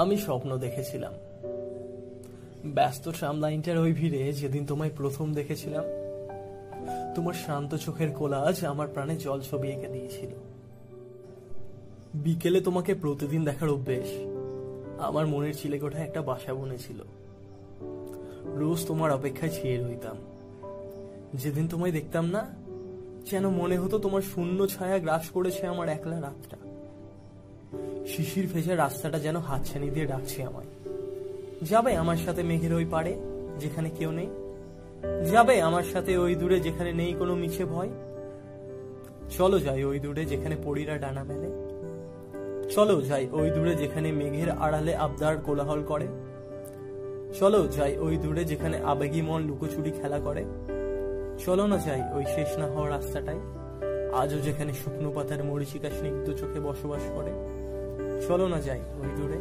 আমি স্বপ্ন দেখেছিলাম, ব্যস্ত ট্রামলাইনটার ওই ভিড়ে যেদিন তোমায় প্রথম দেখেছিলাম। তোমার শান্ত চোখের কোলাজ আমার প্রাণে জল ছবি এঁকে দিয়েছিল। বিকেলে তোমাকে প্রতিদিন দেখার অভ্যেস আমার মনের চিলেকোঠায় একটা বাসা বনেছিল। রোজ তোমার অপেক্ষায় চেয়ে রইতাম। যেদিন তোমায় দেখতাম না, যেন মনে হতো তোমার শূন্য ছায়া গ্রাস করেছে আমার একলা রাতটা। শিশির ভেজা রাস্তাটা যেন হাতছানি দিয়ে ডাকছে আমায়, যাবে আমার সাথে মেঘের ওই পাড়ে যেখানে কেউ নেই? যাবে আমার সাথে ওই দূরে যেখানে নেই কোনো মিছে ভয়? চলো যাই ওই দূরে যেখানে পরীরা ডানা মেলে। চলো যাই ওই দূরে যেখানে মেঘের আড়ালে আবদার কোলাহল করে। চলো যাই ওই দূরে যেখানে আবেগী মন লুকোচুরি খেলা করে। চলো না যাই ওই শেষ না হওয়া রাস্তাটায়, আজও যেখানে শুকনো পাতার মরিচিকা স্নিগ্ধ চোখে বসবাস করে। চলো না যাই ওই দূরে।